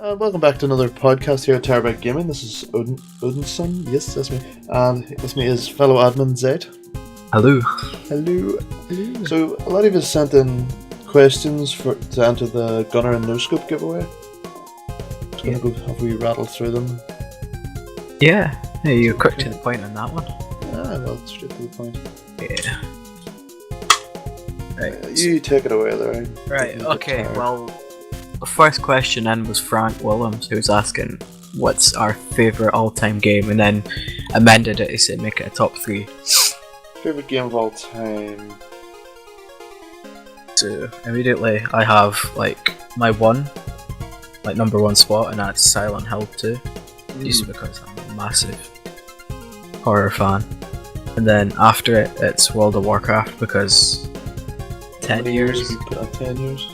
Welcome back to another podcast here at Terror-Byte Gaming. This is Odinson. Yes, that's me. And with me is fellow admin Zed. Hello. Hello. So, a lot of you sent in questions to enter the Gunnar and NoScope giveaway. Just gonna go have we rattle through them. Yeah, you're quick to the point on that one. Well, straight to the point. Yeah. Right. You take it away there. Right, okay, well, the first question then was Frank Williams, who was asking what's our favourite all-time game, and then amended it to say make it a top 3. Favourite game of all time? So, immediately I have, my number one spot, and that's Silent Hill 2. Just because I'm a massive horror fan. And then after it, it's World of Warcraft, because 10 years. You put on 10 years?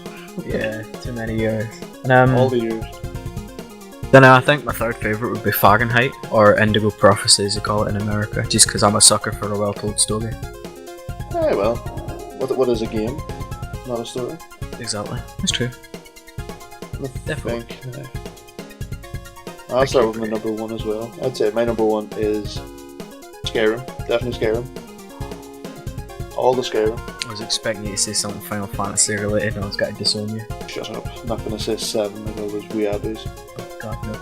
Yeah, too many years. And, all the years. Then I think my third favourite would be Fahrenheit, or Indigo Prophecy as they call it in America, just because I'm a sucker for a well-told story. Hey, well, what is a game? Not a story. Exactly, that's true. Definitely. I'll start with my number one as well. I'd say my number one is Skyrim. Definitely Skyrim. All the Skyrim. I was expecting you to say something Final Fantasy related, and I was going to disown you. Shut up. I'm not going to say 7 like all those wee abbeys. Oh god, no.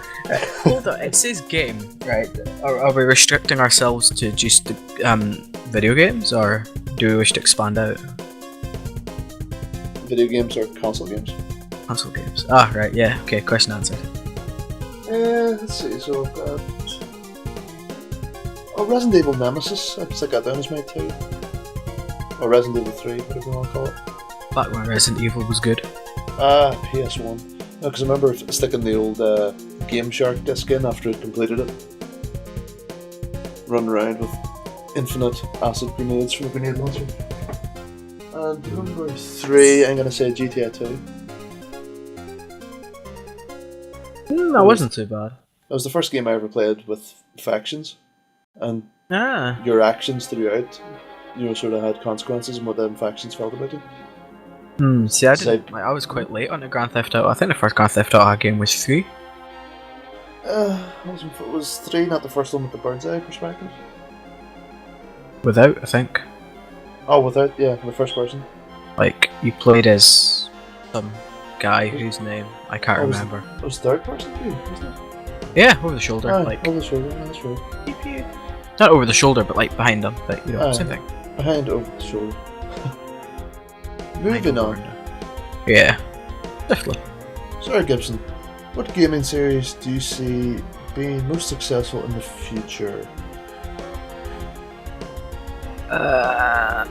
Hold on, it says game, right? Are we restricting ourselves to just video games, or do we wish to expand out? Video games or console games? Console games. Ah, right, yeah, okay, question answered. Let's see, so I've got... Resident Evil Nemesis. I'd stick that down as my 2. Or Resident Evil 3, whatever you want to call it. Back when Resident Evil was good. PS1. No, because I remember sticking the old Game Shark disc in after I'd completed it. Run around with infinite acid grenades from a grenade launcher. And number 3, I'm going to say GTA 2. That wasn't too bad. That was the first game I ever played with factions. And your actions throughout, sort of had consequences and what them factions felt about you. See, I was quite late on the Grand Theft Auto. I think the first Grand Theft Auto game was 3. It was 3, not the first one with the bird's eye perspective. Without, I think. Oh, without, yeah, the first person. You played as some guy whose name I can't remember. It was third person too, wasn't it? Yeah, over the shoulder. Over the shoulder, that's right. Not over the shoulder, but behind them. But same thing. Behind, over the shoulder. Moving on. Yeah, definitely. Sorry, Gibson. What gaming series do you see being most successful in the future? I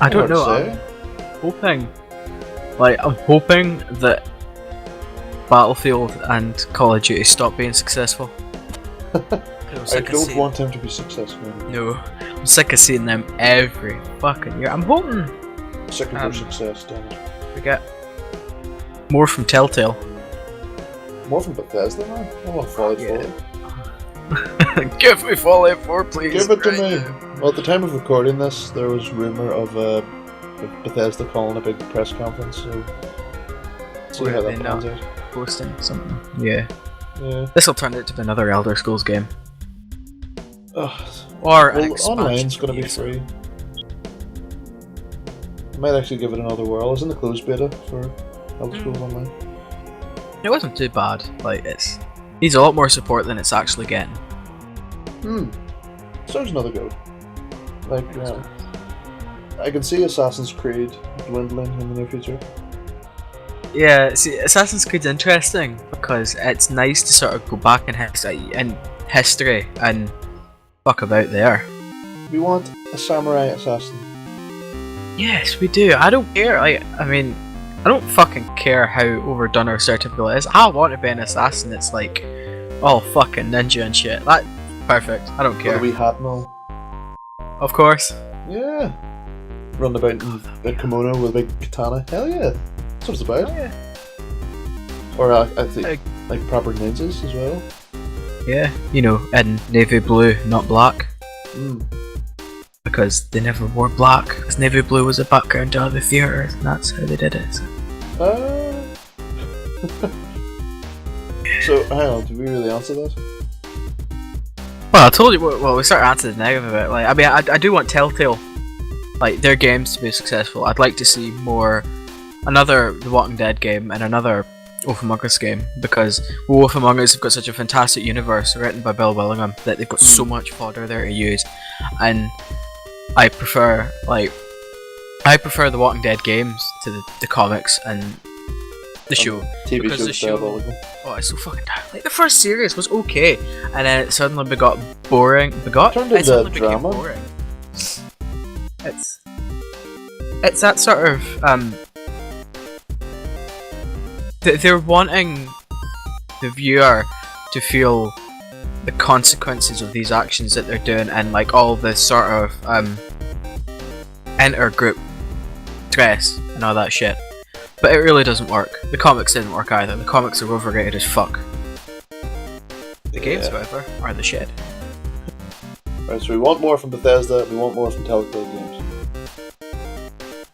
don't know. I'm hoping that Battlefield and Call of Duty stop being successful. I don't want them to be successful. No, I'm sick of seeing them every fucking year. I'm hoping. Sick of their success, damn it. We get more from Telltale. More from Bethesda, man. I want Fallout 4. Give me Fallout 4, please. Give it to me. Well, at the time of recording this, there was rumour of Bethesda calling a big press conference, so see how that pans out. Posting something. Yeah. This will turn out to be another Elder Scrolls game. Online's going to be free. I might actually give it another whirl. I was in the closed beta for Elder Scrolls Online. It wasn't too bad. It needs a lot more support than it's actually getting. So there's another go. I can see Assassin's Creed dwindling in the near future. Yeah, see, Assassin's Creed's interesting because it's nice to sort of go back in history and fuck about there. We want a samurai assassin. Yes, we do. I don't care. I don't fucking care how overdone or stereotypical it is. I want to be an assassin. It's all fucking ninja and shit. That's perfect. I don't care. With a wee hat and all. Of course. Yeah. Run about in a kimono with a big katana. Hell yeah. That's what it's about. Oh, yeah. Or actually, proper ninjas as well. Yeah, in navy blue, not black. Because they never wore black, because navy blue was a background to other theatres, and that's how they did it. So. So, hang on, did we really answer that? Well, I told you. Well, we sort of answered the negative of it. Like, I mean, I do want Telltale, like their games to be successful. I'd like to see another The Walking Dead game and another Wolf Among Us game, because Wolf Among Us have got such a fantastic universe written by Bill Willingham that they've got so much fodder there to use, and I prefer The Walking Dead games to the comics and the show. TV because show the show, it's so fucking tired. Like the first series was okay, and then it suddenly got boring. Turned into suddenly became drama. boring. It's that sort of they're wanting the viewer to feel the consequences of these actions that they're doing, and like all the sort of inter-group stress and all that shit. But it really doesn't work. The comics didn't work either. The comics are overrated as fuck. The games, however, are the shit. Right, so we want more from Bethesda, we want more from Telltale games.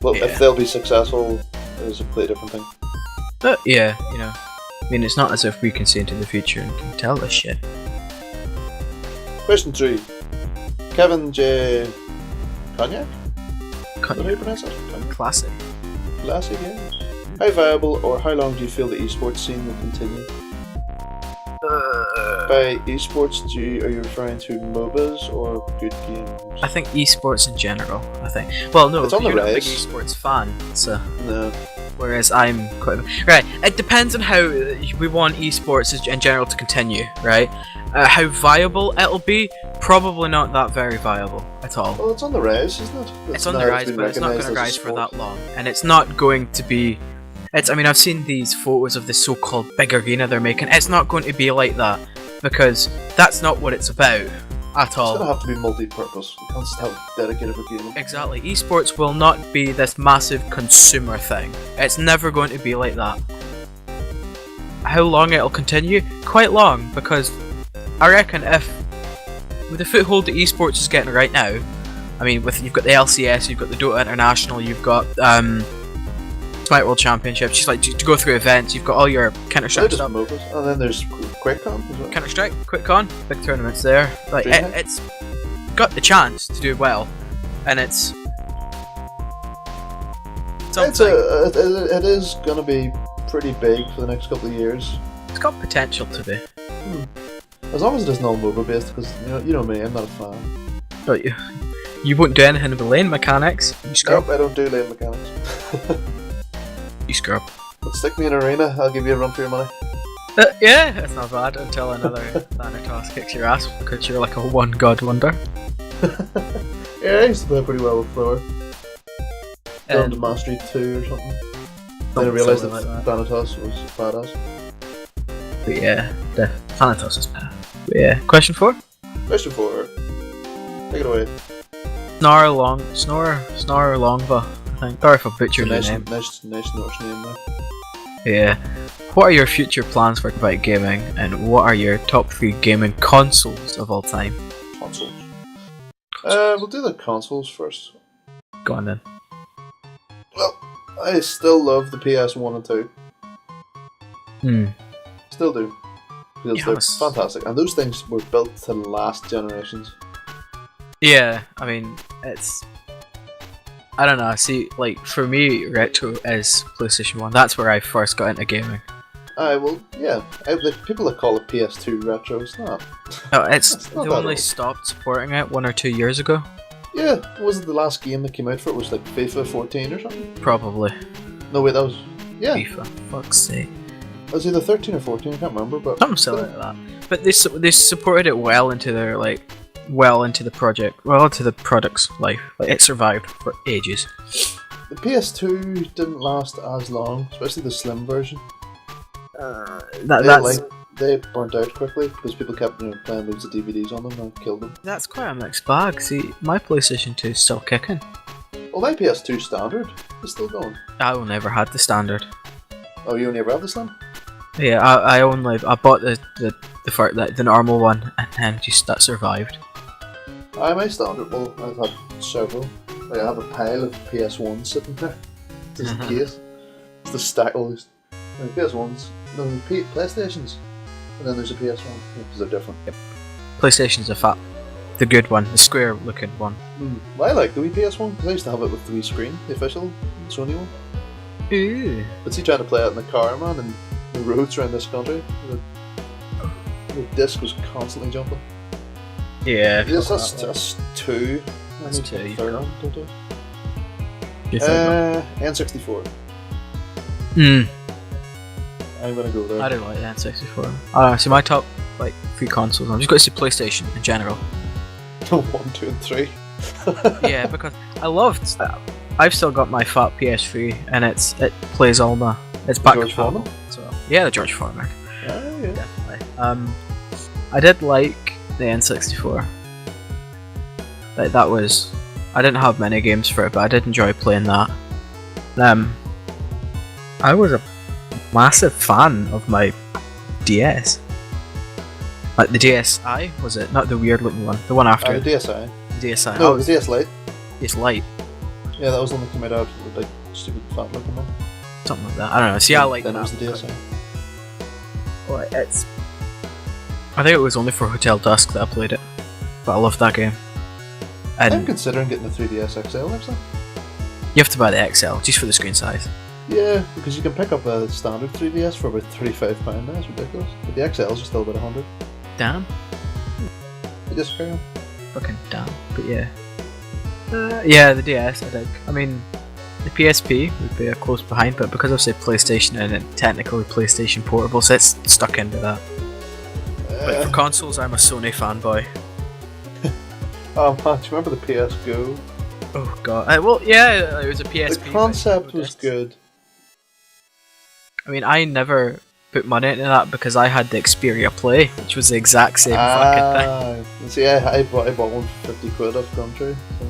Well, Yeah. if they'll be successful, it's a completely different thing. But yeah, you know, I mean, it's not as if we can see into the future and can tell this shit. Question 3. Kevin J. Cognac? Is that how you pronounce it? Cognac? Classic. Classic games. How viable or how long do you feel the esports scene will continue? By esports, are you referring to MOBAs or good games? I think esports in general. I think. Well, no, It's on the you're not a big rise. esports fan, so. No. Whereas I'm quite right. It depends on how we want esports in general to continue, right? How viable it'll be, probably not that very viable at all. Well, it's on the rise, isn't it? It's on the rise, but it's not going to rise for that long, and it's not going to be. I mean, I've seen these photos of this so-called big arena they're making. It's not going to be like that, because that's not what it's about at all. It's going to have to be multi-purpose. You can't just have dedicated for gaming. Exactly. Esports will not be this massive consumer thing. It's never going to be like that. How long it'll continue? Quite long, because I reckon with the foothold that esports is getting right now, I mean, you've got the LCS, you've got the Dota International, you've got Smite World Championships, just like to go through events, you've got all your Counter-Strike Just stuff. MOBAs. And then there's QuakeCon as well. Counter-Strike, QuickCon, big tournaments there. Like DreamHack. it's got the chance to do well, and it's something. It is going to be pretty big for the next couple of years. It's got potential to be. As long as it isn't all MOBA based, because you know me, I'm not a fan. But you won't do anything with the lane mechanics. You scrub. Nope, I don't do lane mechanics. You scrub. But stick me in arena, I'll give you a run for your money. Yeah, it's not bad until another Thanatos kicks your ass because you're like a one god wonder. Yeah, I used to play pretty well with Flower. Down to Um, Mastery 2 or something. Then I something realised that like that. Thanatos was badass. But yeah, the Thanatos is bad. But yeah, question 4? Question 4. Take it away. Snore Longva, I think. Sorry if I butchered your Nice name. Norse name there. Yeah. What are your future plans for Terror-Byte Gaming, and what are your top 3 gaming consoles of all time? Consoles. We'll do the consoles first. Go on then. Well, I still love the PS1 and 2. Still do. Because Yeah, they're it's- fantastic. And those things were built to last generations. Yeah, I mean, I don't know, see, like, for me, retro is PlayStation 1. That's where I first got into gaming. The people that call it PS2 retro, it's not. No, It's they not that only old. stopped supporting it 1 or 2 years ago. Yeah, was it the last game that came out for it? Was like FIFA 14 or something? Probably. No, wait, that was. Yeah, FIFA, fuck's sake. it was either 13 or 14, I can't remember, but. Something silly like that. But they supported it well into their, like, well into the product's life. Like, it survived for ages. The PS2 didn't last as long, especially the slim version. They burnt out quickly because people kept playing loads of DVDs on them and killed them. That's quite a mixed bag. See, my PlayStation 2 is still kicking. Well, my PS2 standard is still going. I only ever had the standard. Oh, you only ever have the slim? Yeah, I bought the normal one, and then just that survived. My standard. Well, I've had several. Like, I have a pile of PS1 sitting there, just in case. It's the stack all these PS1s, no, PlayStations, and then there's a PS1 because they're different. Yep. PlayStation's the good one, the square looking one. Well, I like the Wii PS1 because I used to have it with the Wii screen, the official Sony one. Ooh. But see, trying to play it in the car, man, and the roads around this country, the disc was constantly jumping. Yeah. That's two. That's two. Third one, don't do. N64. I'm gonna go there. I don't like the N64. I don't know, see my top like 3 consoles. I'm just going to say PlayStation in general. 1, 2, and 3. Yeah, because I loved. I've still got my fat PS3, and it plays all my. It's back compatible. So yeah, the George Foreman. Yeah. Definitely. I did like the N64. Like that was. I didn't have many games for it, but I did enjoy playing that. I was a massive fan of my DS. Like the DSi, was it? Not the weird looking one, the one after. The DSi. DSi. No, the DS Lite. DS Lite. Yeah, that was the one that came out after the big stupid fat looking one. Something like that. I don't know. See, I like that. Then it was the DSi. Well, I think it was only for Hotel Dusk that I played it, but I loved that game. And I'm considering getting the 3DS XL actually. You have to buy the XL just for the screen size. Yeah, because you can pick up a standard 3DS for about £35 now. It's ridiculous. But the XLs are still about 100. Damn. You just carry on. Fucking damn. But yeah. Yeah, the DS I dig. I mean, the PSP would be a close behind, but because I've said PlayStation and it technically PlayStation Portable, so it's stuck into that. But for consoles, I'm a Sony fanboy. Oh man, do you remember the PS Go? Oh god. Well, yeah, it was a PSP. The concept was good. I mean, I never put money into that because I had the Xperia Play, which was the exact same fucking thing. See, I bought one for 50 quid off Gumtree. So.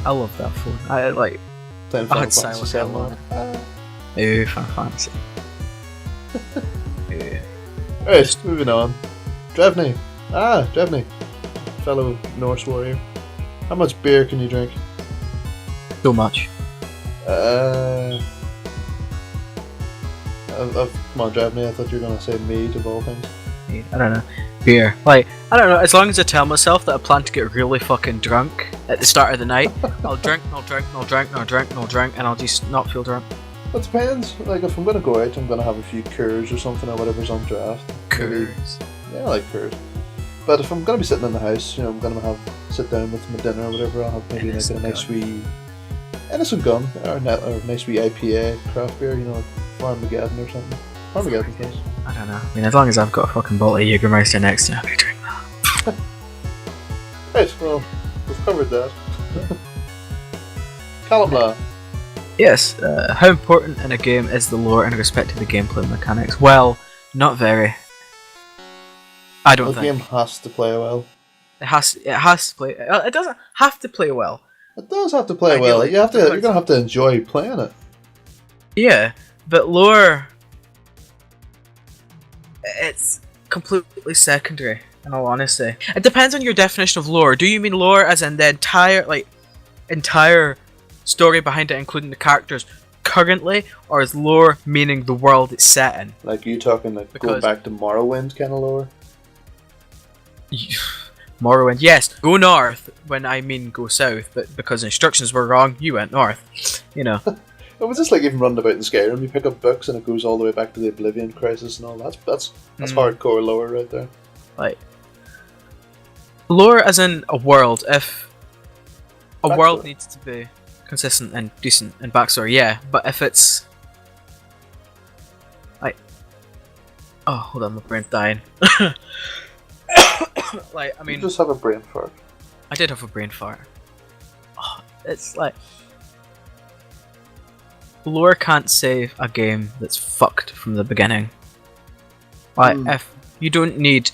I love that phone. I had Silent Hill on it. Ooh, Final Fantasy. Yeah. Right, moving on. Drevny. Drevny. Fellow Norse warrior. How much beer can you drink? So much. Come on, Drevny, I thought you were going to say mead of all things. I don't know. Beer. Like, I don't know, as long as I tell myself that I plan to get really fucking drunk at the start of the night, I'll drink, and I'll just not feel drunk. It depends. Like, if I'm going to go out, I'm going to have a few Coors or something, or whatever's on draft. Coors. Yeah, I like Coors. But if I'm going to be sitting in the house, I'm going to sit down with my dinner or whatever, I'll have maybe like a nice wee Innocent Gun, or nice wee IPA craft beer, like Farmageddon or something. Farmageddon's nice. I don't know. I mean, as long as I've got a fucking bottle of Jägermeister next to me, I'll be drinking that. Right, well, we've covered that. Callum. Yes, how important in a game is the lore in respect to the gameplay mechanics? Well, not very. I don't think. The game has to play well. It has to play. It doesn't have to play well. It does have to play well. You're gonna have to enjoy playing it. Yeah, but lore, it's completely secondary. In all honesty, it depends on your definition of lore. Do you mean lore as in the entire story behind it, including the characters currently, or is lore meaning the world it's set in? Like you talking like going back to Morrowind kind of lore? Morrowind, yes. Go north when I mean go south, but because instructions were wrong, you went north. It was just like even running about in Skyrim. You pick up books and it goes all the way back to the Oblivion Crisis and all. That's hardcore lore right there. Like lore as in a world. If a world needs to be consistent and decent and backstory, yeah. But if it's like, oh, hold on, my brain's dying. Like, I mean, you just have a brain fart. I did have a brain fart. Oh, it's like lore can't save a game that's fucked from the beginning. Like, if you don't need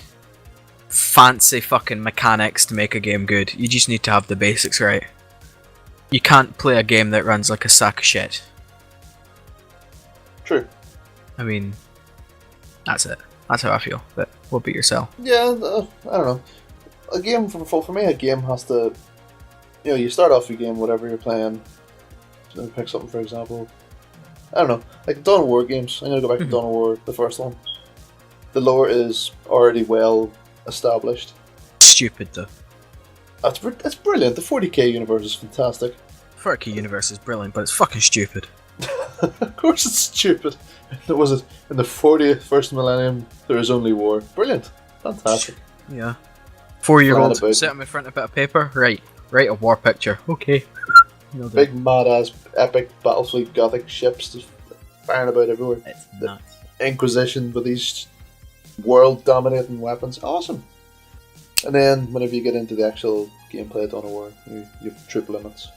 fancy fucking mechanics to make a game good, you just need to have the basics right. You can't play a game that runs like a sack of shit. True. I mean, that's it. That's how I feel. But what about yourself? Yeah, I don't know. A game for me, a game has to. You start off your game, whatever you're playing. Let me pick something for example. I don't know, like Dawn of War games. I'm gonna go back to Dawn of War, the first one. The lore is already well established. Stupid though. That's brilliant. The 40k universe is fantastic. 40k universe is brilliant, but it's fucking stupid. Of course it's stupid. There was it in the 40th first millennium. There is only war. Brilliant. Fantastic. Yeah. 4-year-old Flat about. sitting in front of a bit of paper. Right. Write a war picture. Okay. Big mad ass epic Battlefleet Gothic ships just firing about everywhere. It's The nuts. Inquisition with these world dominating weapons. Awesome. And then whenever you get into the actual gameplay of Dawn of War, you have troop limits.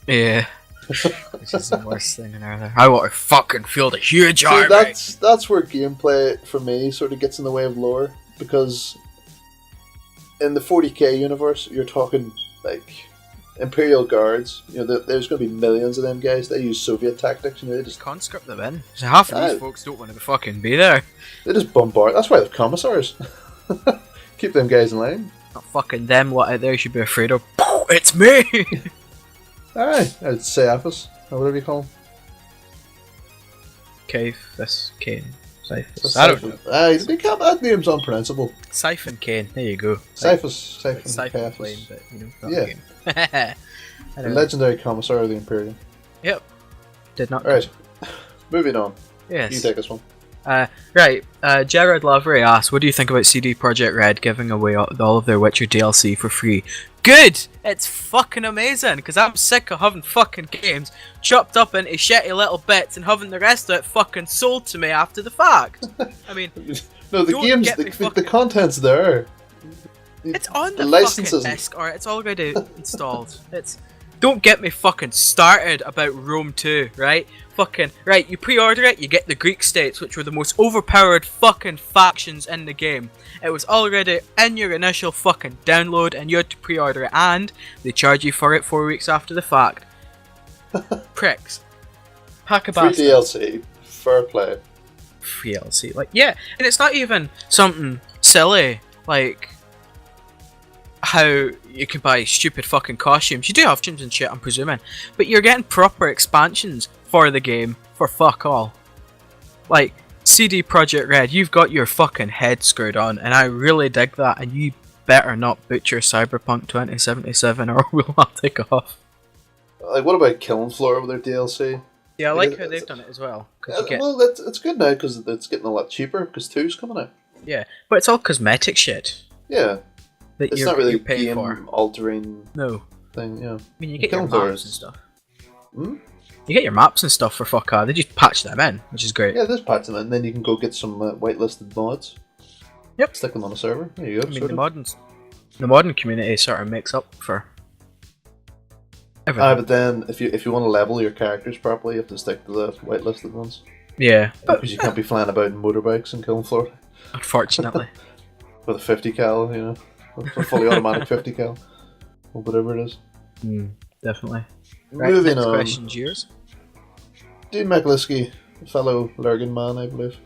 Yeah. This is the worst thing in there. I want to fucking field a huge See, army. that's where gameplay for me sort of gets in the way of lore, because in the 40k universe you're talking like Imperial Guards. You know, there's going to be millions of them guys. They use Soviet tactics. You know, they just conscript them in. So half of these folks don't want to fucking be there. They just bombard. That's why they're commissars. Keep them guys in line. Not fucking them. What out there you should be afraid of? It's me. Aye, it's Cephas, or whatever you call him. Cephas, Kane, Cephas. I don't know. Aye, that name's unpronounceable. Siphon Kane. There you go. Siphon Siphon Plane, but you know, not yeah. the game. The legendary commissar of the Imperium. Yep. Did not. Right. Moving on. Yes. You take this one. Right. Jared Lavery asks, "What do you think about CD Projekt Red giving away all of their Witcher DLC for free?" Good! It's fucking amazing, because I'm sick of having fucking games chopped up into shitty little bits and having the rest of it fucking sold to me after the fact. I mean, no, the games, the content's there. It's on the licenses. Fucking disc, or it's already installed. Don't get me fucking started about Rome 2, right? Fucking, right, you pre-order it, you get the Greek states, which were the most overpowered fucking factions in the game. It was already in your initial fucking download, and you had to pre-order it, and they charge you for it 4 weeks after the fact. Pricks. Pack a Free bastard. DLC. Fair play. Free DLC. Like, yeah, and it's not even something silly, like how you can buy stupid fucking costumes. You do have costumes and shit, I'm presuming, but you're getting proper expansions for the game for fuck all. Like, CD Projekt Red, you've got your fucking head screwed on, and I really dig that, and you better not butcher Cyberpunk 2077 or we'll have to take off. Like, what about Killing Floor with their DLC? Yeah, I like how they've done it as well. Well, it's good now because it's getting a lot cheaper because 2's coming out. Yeah, but it's all cosmetic shit. Yeah. That it's you're, not really you're paying game for. altering thing, yeah. I mean, you get Killing your Floor maps is- and stuff. Hmm? You get your maps and stuff for fuck all. They just patch them in, which is great. Yeah, there's patch them in, and then you can go get some whitelisted mods. Yep. Stick them on a server. There you go. I mean, sorted. the modern community sort of makes up for everything. But then if you want to level your characters properly, you have to stick to the whitelisted ones. Yeah, but Because you can't be flying about in motorbikes in Killing Floor unfortunately. with a 50 cal, you know, a fully automatic 50 cal, or whatever it is. Definitely. Right, Moving next on. question's yours. Dean McLisky, a fellow Lurgan man, I believe.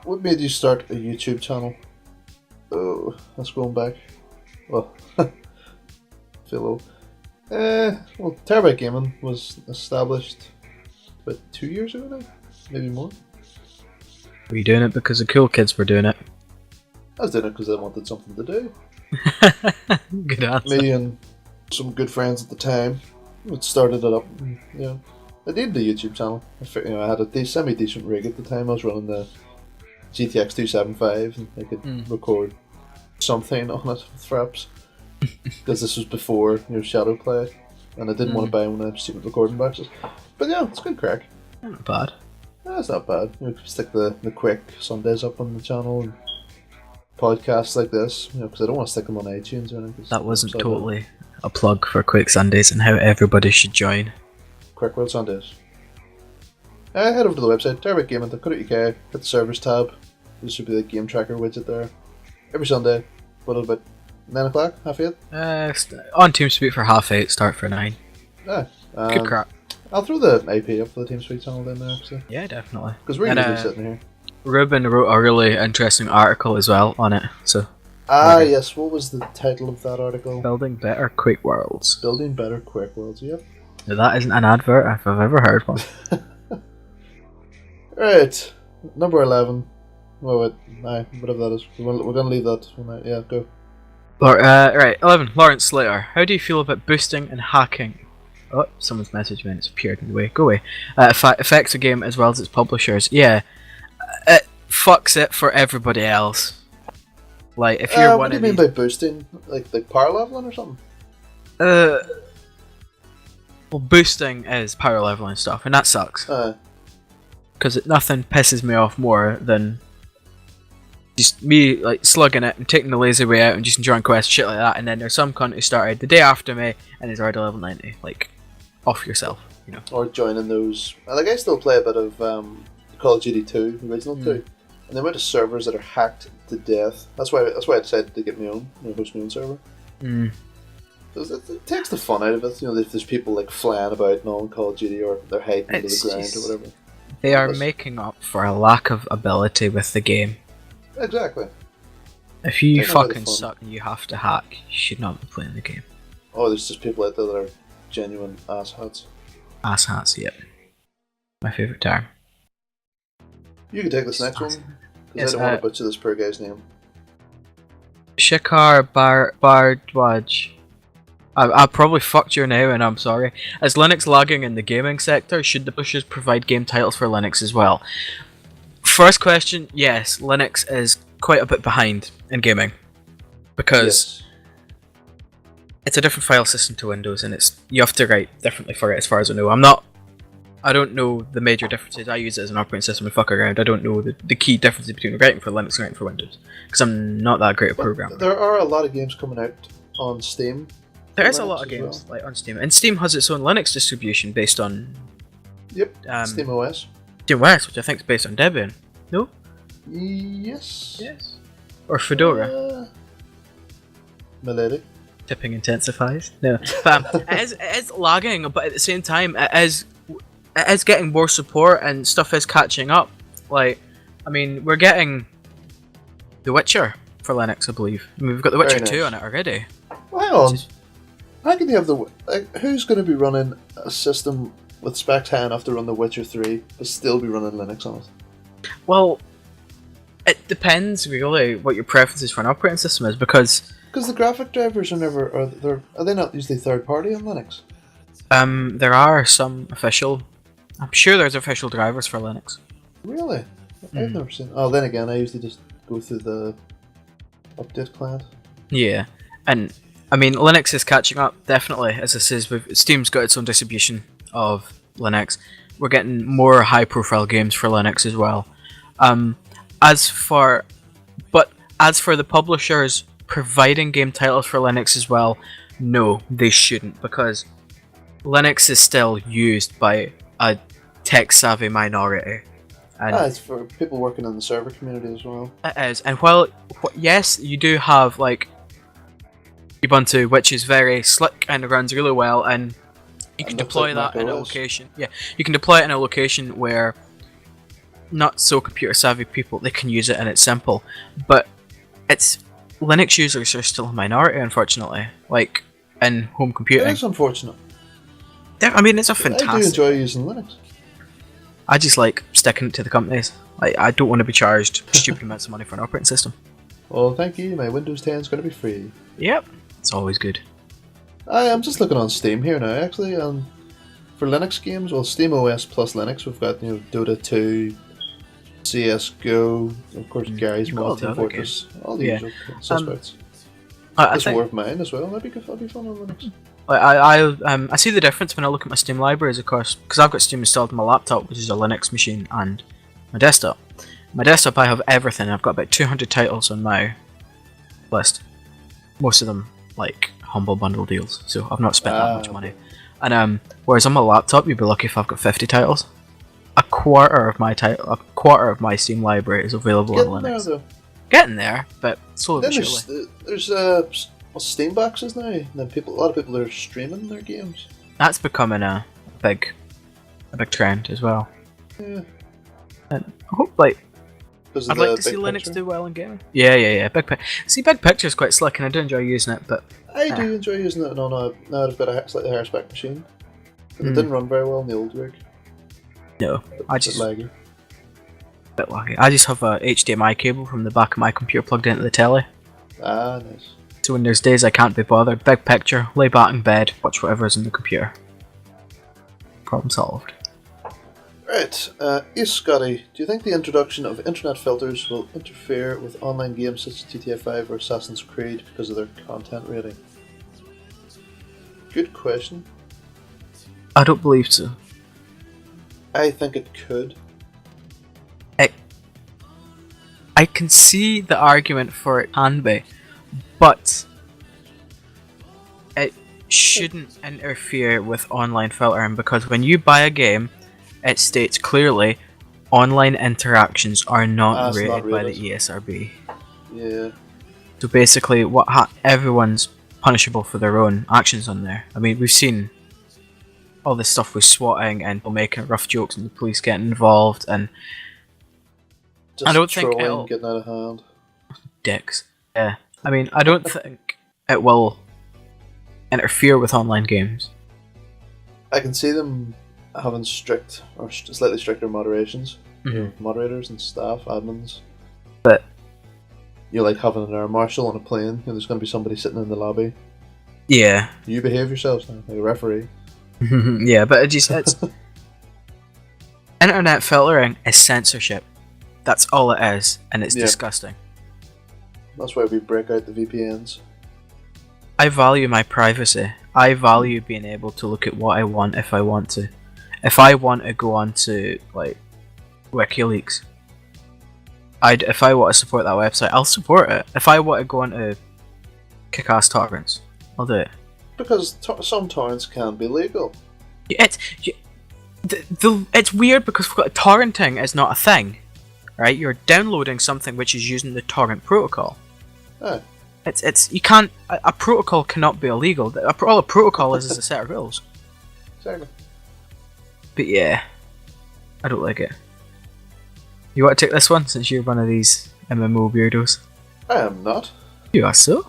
What made you start a YouTube channel? Oh, that's going back. Well, feel old. Well, Terror-Byte Gaming was established about 2 years ago now, maybe more. Were you doing it because the cool kids were doing it? I was doing it because I wanted something to do. Good answer. Me and some good friends at the time, we started it up. And, I needed a YouTube channel. I had a semi-decent rig at the time. I was running the GTX 275, and I could record something on it with fraps. Because this was before Shadow Play, and I didn't want to buy one of them stupid recording boxes. But yeah, it's good crack. Not bad. Yeah, it's not bad. Stick the quick Sundays up on the channel and podcasts like this, because I don't want to stick them on iTunes or anything. That wasn't totally a plug for Quick Sundays and how everybody should join. Quick World Sundays. Head over to the website, terrorbytegaming.co.uk, hit the servers tab. There should be the game tracker widget there. Every Sunday, what about 9 o'clock, half 8? On TeamSpeak for 8:30, start for 9. Yeah. Good crap. I'll throw the IP up for the TeamSpeak channel in there, actually. Yeah, definitely. Because we're usually sitting here. Ruben wrote a really interesting article as well on it, so... Yes, what was the title of that article? Building Better Quick Worlds. Building Better Quick Worlds, yep. Now, that isn't an advert if I've ever heard one. Right, number 11. Well, wait, aye, whatever that is. We're gonna leave that one out. Yeah, go. Right, 11. Lawrence Slater. How do you feel about boosting and hacking? Oh, someone's message me and it's appeared in the way. Go away. Affects the game as well as its publishers. Yeah, it fucks it for everybody else. Like, if you're one what do you mean by boosting? Like power leveling or something? Well, boosting is power leveling stuff, and that sucks. Because nothing pisses me off more than just me like slugging it and taking the lazy way out and just enjoying quests, shit like that. And then there's some cunt who started the day after me and is already level 90. Like, off yourself, you know. Or joining those. Like, I still play a bit of Call of Duty 2, the original 2, and the amount of servers that are hacked to death. That's why I decided to get my own, host my own server. It takes the fun out of it. You know, if there's people like flying about and all in Call of Duty, or they're hiding into the ground or whatever. They are making up for a lack of ability with the game. Exactly. If you fucking suck and you have to hack, you should not be playing the game. Oh, there's just people out there that are genuine asshats. Asshats, yep. My favourite term. You can take this next one, because I don't want to butcher this poor guy's name. Shikar Bardwaj. I probably fucked your name and I'm sorry. Is Linux lagging in the gaming sector? Should the pushers provide game titles for Linux as well? First question, yes, Linux is quite a bit behind in gaming. Because it's a different file system to Windows and you have to write differently for it as far as I know. I don't know the major differences. I use it as an operating system and fuck around. I don't know the key differences between writing for Linux and writing for Windows. Because I'm not that great a programmer. There are a lot of games coming out on Steam. There is a lot of games like on Steam, and Steam has its own Linux distribution based on Steam OS. Steam OS, which I think is based on Debian. No? Yes. Yes. Or Fedora. Milady. Tipping intensifies. No, but it is lagging, but at the same time, it is getting more support and stuff is catching up. Like, I mean, we're getting The Witcher for Linux, I believe. I mean, we've got The Witcher 2 on it already. Well, hang on. How can you have who's going to be running a system with specs high enough to run The Witcher 3 but still be running Linux on it? Well, it depends really what your preferences for an operating system is, because the graphic drivers are they not usually third party on Linux? There are some official. I'm sure there's official drivers for Linux. Really? I've never seen. Oh, then again, I usually just go through the update client. Yeah, and I mean, Linux is catching up, definitely. As I says, Steam's got its own distribution of Linux. We're getting more high-profile games for Linux as well. As for the publishers providing game titles for Linux as well, no, they shouldn't, because Linux is still used by a tech-savvy minority. And it's for people working in the server community as well. It is, and while yes, you do have like Ubuntu, which is very slick and runs really well, and you can deploy that in a location. Yeah, you can deploy it in a location where not so computer savvy people, they can use it and it's simple. But Linux users are still a minority, unfortunately. Like in home computing. It is unfortunate. I mean, it's a fantastic. I do enjoy using Linux. I just like sticking it to the companies. Like, I don't want to be charged stupid amounts of money for an operating system. Well, thank you. My Windows 10 is going to be free. Yep. It's always good. I'm just looking on Steam here now, actually. For Linux games, well, Steam OS plus Linux, we've got Dota 2, CS:GO, of course, Gary's Mod, Team Fortress, all the usual suspects. There's War of Mine as well. That'd be fun on Linux. I see the difference when I look at my Steam libraries, of course, because I've got Steam installed on my laptop, which is a Linux machine, and my desktop. My desktop, I have everything. I've got about 200 titles on my list. Most of them like humble bundle deals, so I've not spent that much money. And whereas on my laptop, you'd be lucky if I've got 50 titles. A quarter of my Steam library is available on Linux. Getting there, but slowly but surely. There's Steam boxes now. And then a lot of people are streaming their games. That's becoming a big trend as well. Yeah. And I hope I'd like to see Linux do well in gaming. Yeah. Big Picture's quite slick, and I do enjoy using it. But I do enjoy using it on now I've got a slightly higher spec machine. It didn't run very well in the old rig. No, I just Bit lucky. I just have a HDMI cable from the back of my computer plugged into the telly. Ah, nice. So when there's days I can't be bothered, big picture, lay back in bed, watch whatever's in the computer. Problem solved. Right, Ace Scotty, do you think the introduction of internet filters will interfere with online games such as GTA 5 or Assassin's Creed because of their content rating? Good question. I don't believe so. I think it could. I can see the argument for it can be, but it shouldn't interfere with online filtering, because when you buy a game, it states clearly online interactions are not rated by the ESRB. Yeah. So basically, everyone's punishable for their own actions on there. I mean, we've seen all this stuff with swatting and people making rough jokes and the police getting involved, and Just I don't think trolling, getting out of hand. Dicks. Yeah. I mean, I don't think it will interfere with online games. I can see them having strict or slightly stricter moderations. Mm-hmm. You know, moderators and staff, admins. But you like having an air marshal on a plane. You know, there's going to be somebody sitting in the lobby. yeah. You behave yourselves now, like a referee. Yeah, but it's internet filtering is censorship. That's all it is, and it's disgusting. That's why we break out the VPNs. I value my privacy. I value being able to look at what I want if I want to. If I want to go on to, like, WikiLeaks, if I want to support that website, I'll support it. If I want to go on to kick-ass torrents, I'll do it. Because some torrents can be legal. It's weird because torrenting is not a thing, right? You're downloading something which is using the torrent protocol. Oh. It's you can't a protocol cannot be illegal. All a protocol is a set of rules. Exactly. But yeah, I don't like it. You want to take this one since you're one of these MMO weirdos? I am not. You are so.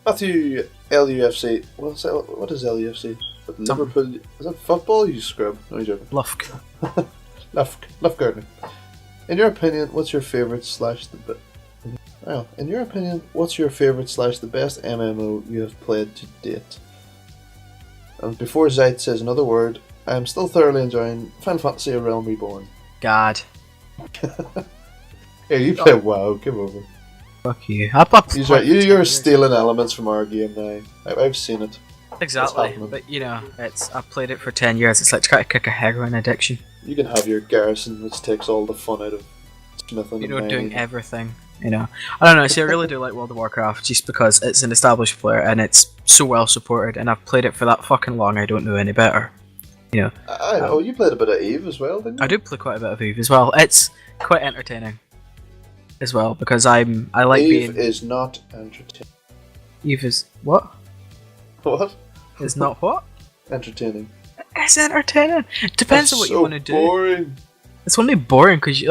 Matthew LUFC. What is LUFC? Liverpool. Is that football? You scrub. No, you're joking. Lufk. Lufgardner. In your opinion, what's your favourite in your opinion, what's your favourite / the best MMO you have played to date? And before Zeit says another word, I am still thoroughly enjoying Final Fantasy: A Realm Reborn. God. Hey, you play WoW, come over. Fuck you. You're stealing elements from our game now. I've seen it. Exactly, but you know, I've played it for 10 years. It's like trying to kick a heroin addiction. You can have your garrison, which takes all the fun out of smithing. You know, doing everything. You know, I don't know. See, I really do like World of Warcraft just because it's an established player and it's so well supported. And I've played it for that fucking long. I don't know any better. You know. I know you played a bit of Eve as well, didn't you? I do play quite a bit of Eve as well. It's quite entertaining as well because I like Eve being. is not entertaining. Eve is what? What? Is not what? Entertaining. It's entertaining. Depends on what you want to do. Boring. It's only boring because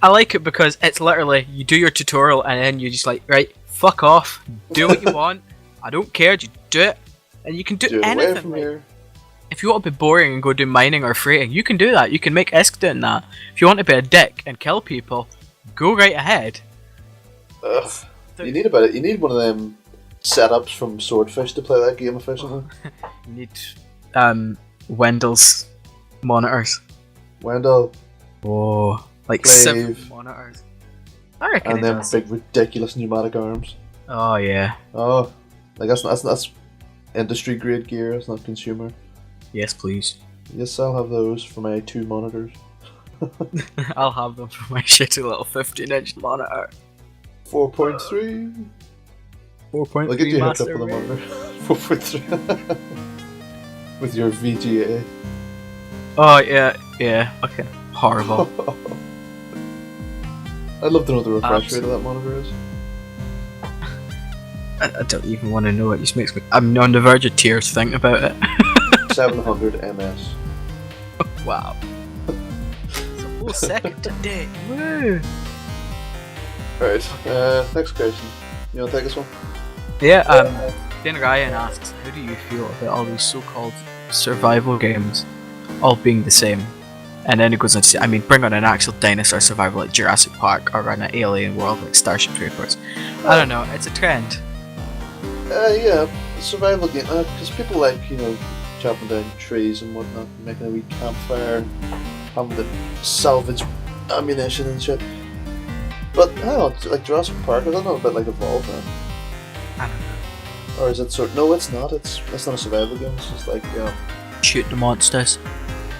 I like it because it's literally you do your tutorial and then you just like, right, fuck off, do what you want. I don't care, just do it, and you can do anything. Away from here. If you want to be boring and go do mining or freighting, you can do that. You can make Isk doing that. If you want to be a dick and kill people, go right ahead. Ugh. You need one of them setups from Swordfish to play that game efficiently. You need Wendell's monitors. Wendell. Oh, like Glaive. 7 monitors. I reckon. And then big ridiculous pneumatic arms. Oh yeah. Oh, like that's industry grade gear. It's not consumer. Yes, please. Yes, I'll have those for my 2 monitors. I'll have them for my shitty little 15-inch monitor. 4.3. 4.3. I'll get you hooked up master with a rating. monitor. 4.3. With your VGA. Oh yeah, okay. Horrible. I'd love to know what the refresh rate of that monitor is. I don't even want to know. It just makes me. I'm on the verge of tears thinking about it. 700 ms. Wow. It's a whole second today. Woo. Right. Next question. You want to take this one? Yeah. Dan Ryan asks, how do you feel about all these so-called survival games all being the same? And then it goes into, I mean, bring on an actual dinosaur survival like Jurassic Park, or an alien world like Starship Troopers. I don't know, it's a trend. Yeah, survival game, because people like, chopping down trees and whatnot, making a wee campfire, having to salvage ammunition and shit. But, I don't know, like Jurassic Park, I don't know, a bit like Evolve now. I don't know. Or is it no, it's not, it's not a survival game, it's just like, Shoot the monsters.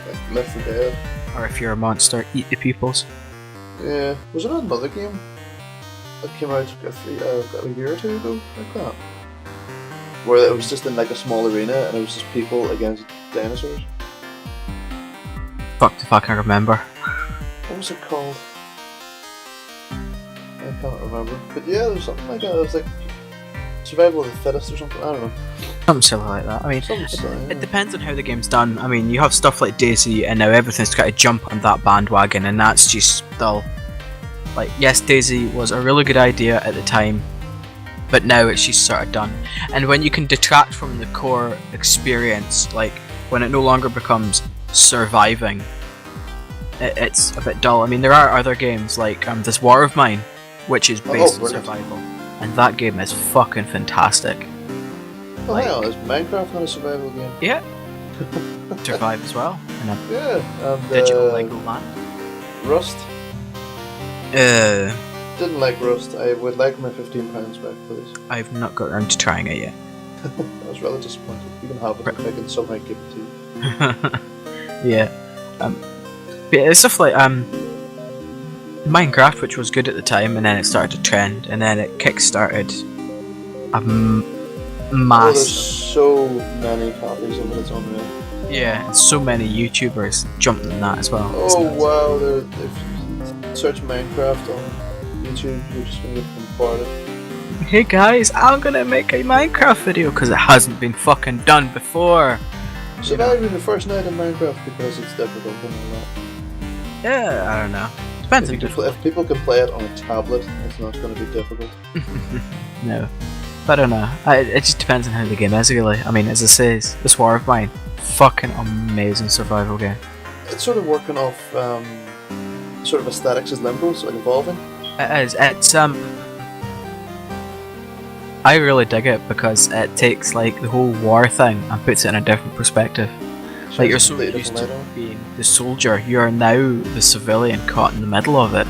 like Left 4 Dead. Or if you're a monster, eat the pupils. Yeah, was there another game that came out a year or two ago, like that? Where it was just in like a small arena and it was just people against dinosaurs. Fuck if I can remember. What was it called? I can't remember. But yeah, there was something like that. It was like survival of the fittest or something. I don't know. Something silly like that. I mean, Yeah. it depends on how the game's done. I mean, you have stuff like Daisy, and now everything's got to jump on that bandwagon, and that's just dull. Like, yes, Daisy was a really good idea at the time, but now it's just sort of done. And when you can detract from the core experience, like when it no longer becomes surviving, it's a bit dull. I mean, there are other games like this War of Mine, which is based on survival, and that game is fucking fantastic. Oh, hang on, is Minecraft not a survival game? Yeah. Survive as well. In a Yeah, and digital Lego land. Rust. Didn't like Rust. I would like my £15 back, please. I've not got around to trying it yet. I was rather disappointed. You can have it if I can somehow give it to you. Yeah. But it's stuff like Minecraft, which was good at the time, and then it started to trend, and then it kick-started a Oh, there's mass. so many copies of it, it's unreal. Yeah, and so many YouTubers jumped on that as well. Oh wow, if you search Minecraft on YouTube, you're just gonna get bombarded. Hey guys, I'm gonna make a Minecraft video because it hasn't been fucking done before. Surviving the first night in Minecraft because it's difficult and all that. Yeah, I don't know. Depends on If people can play it on a tablet, it's not going to be difficult. No. But I don't know. It just depends on how the game is, really. I mean, as it says, this War of Mine, fucking amazing survival game. It's sort of working off sort of aesthetics as Limbo, so like evolving. It is. It's I really dig it because it takes like the whole war thing and puts it in a different perspective. Like you're so used to being the soldier, you are now the civilian caught in the middle of it.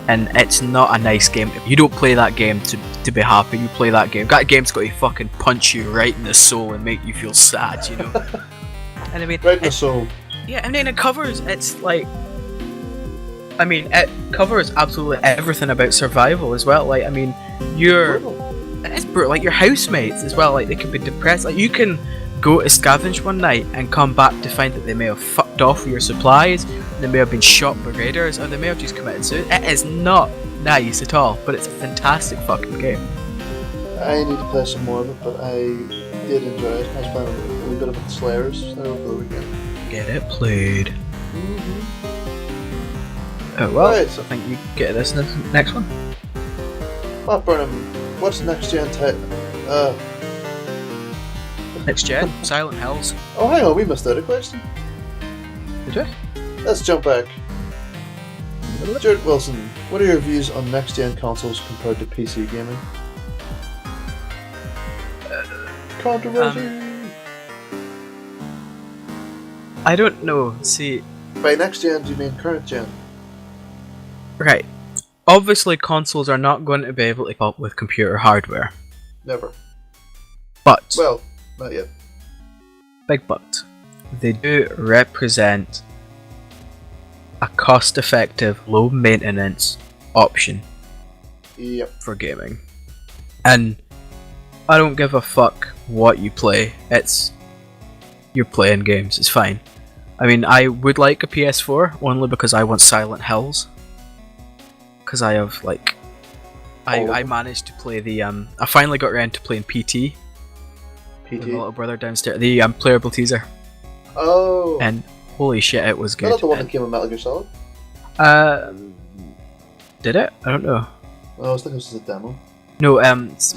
And it's not a nice game. If you don't play that game to be happy, you play that game. That game's got to fucking punch you right in the soul and make you feel sad, you know? And I mean, right in the soul. Yeah, I mean, it covers, it's like, I mean, it covers absolutely everything about survival as well. Like, I mean, it's brutal. Like, your housemates as well, like, they can be depressed. Like, you can go to scavenge one night and come back to find that they may have fucked off with your supplies, they may have been shot by raiders, or they may have just committed suicide. It is not nice at all, but it's a fantastic fucking game. I need to play some more of it, but I did enjoy it. I was playing a wee bit of it Slayers over the weekend. Get it played. Mm-hmm. Oh well, right. So I think you get this next one. Matt Burnham, what's next gen title? Next gen, Silent Hills. Oh, hang on, we missed out a question. Did we? Let's jump back. Stuart Wilson, what are your views on next gen consoles compared to PC gaming? Controversy! I don't know, see... By next gen, do you mean current gen? Right. Obviously consoles are not going to be able to keep up with computer hardware. Never. But... Well, not yet. Big but. They do represent a cost-effective, low-maintenance option Yep. for gaming. And I don't give a fuck what you play. You're playing games, it's fine. I mean, I would like a PS4 only because I want Silent Hills. Because I have like, I managed to play the I finally got around to playing PT. PT. With my little brother downstairs, the playable teaser. Oh. And holy shit, it was good. Not the one that came with Metal Gear Solid? Did it? I don't know. Oh, I was thinking this was a demo. No,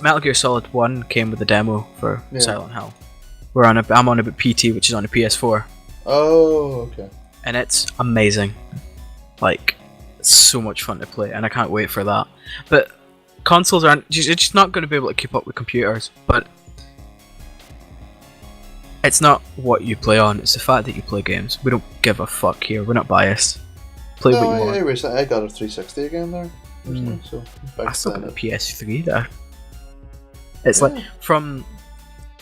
Metal Gear Solid 1 came with a demo for Silent Hill. I'm on about PT, which is on a PS4. Oh, okay. and it's amazing. Like, it's so much fun to play, and I can't wait for that. But consoles aren't. You're just not going to be able to keep up with computers. But it's not what you play on; it's the fact that you play games. We don't give a fuck here. We're not biased. Play what you want. Recently I got a 360 again there. So I still got a PS3 there. It's like from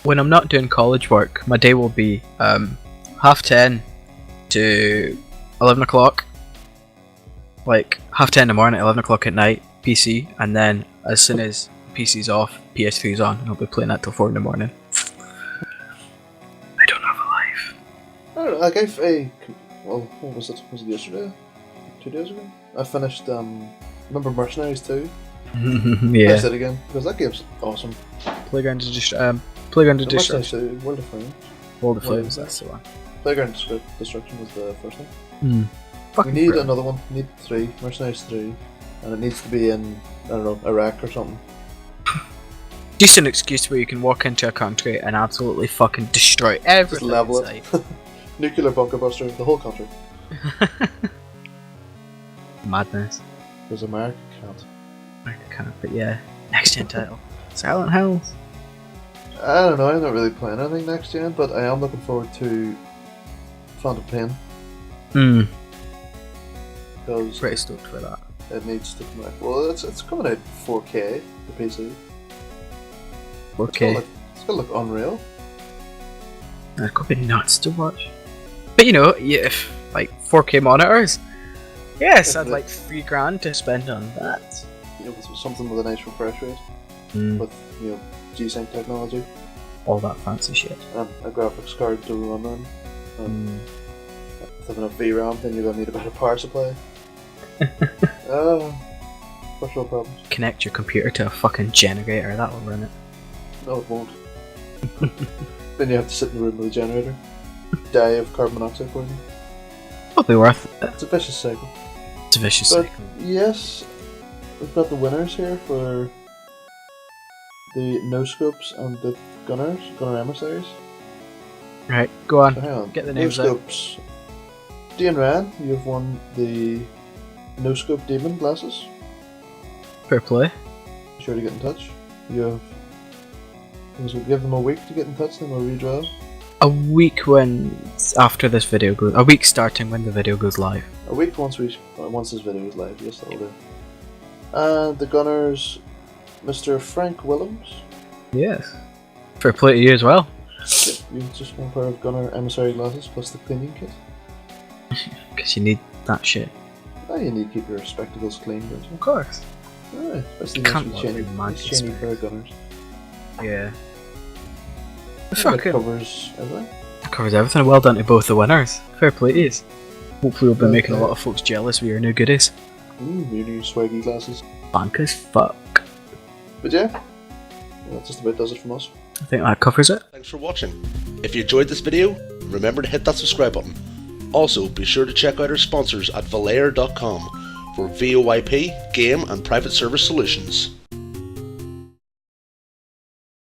when I'm not doing college work, my day will be 10:30 to 11 o'clock. Like 10:30 in the morning, 11 o'clock at night, PC, and then as soon as PC's off, PS3's on, and I'll be playing that till 4 in the morning. I don't have a life. I don't know, like what was it? Was it yesterday? 2 days ago? I finished, remember Mercenaries 2? Yeah. I said again, because that game's awesome. Playground of Destruction. Mercenaries 2, World of Flames. World of Flames, that's the one. Playground Destruction was the first one. We need brilliant. another one. We need 3, Mercenaries 3, and it needs to be in, I don't know, Iraq or something. Just an excuse where you can walk into a country and absolutely fucking destroy everything. Just level it. Nuclear bunker buster, the whole country. Madness. Because America can't. America can't, but yeah. Next gen title. Silent Hills. I don't know, I'm not really playing anything next gen, but I am looking forward to Phantom Pain. Because Pretty stoked for that. it needs to come out. Well, it's coming out 4K, the PC. 4K. It's gonna look unreal. That could be nuts to watch. But you know, if like 4K monitors, yes, I'd like $3,000 to spend on that. You know, with something with a nice refresh rate, with G-Sync technology, all that fancy shit, and a graphics card to run on. With enough VRAM, then you're gonna need a better power supply. First world problems. Connect your computer to a fucking generator, that'll run it. No, it won't. Then you have to sit in the room with a generator. Die of carbon monoxide poisoning. Probably worth it. It's a vicious cycle. It's a vicious But cycle. yes, we've got the winners here for the NoScopes and the Gunnar emissaries. Right, go on. So hang on. Get the names out. NoScopes. Dean Rand, you've won the NoScope Demon glasses. Fair play. Be sure to get in touch. You have. We'll give them a week to get in touch, then we'll redraw. A week after this video goes. A week starting when the video goes live. A week once this video is live. Yes, that'll do. And the Gunners, Mr. Frank Willems. Yes. Fair play to you as well. Yep, you've just one pair of Gunnar emissary glasses plus the cleaning kit. Because you need that shit. Oh, you need to keep your spectacles clean, don't you? Of course. Alright, especially Can't nice look shiny, like nice shiny pair of Gunners. Yeah. That Fucking covers everything. covers everything. Well done to both the winners. Fair play to you. Hopefully we'll be making a lot of folks jealous with your new goodies. Your new swaggy glasses. Bank as fuck. But yeah, that just about does it from us. I think that covers it. Thanks for watching. If you enjoyed this video, remember to hit that subscribe button. Also, be sure to check out our sponsors at Valair.com for VoIP, game and private service solutions.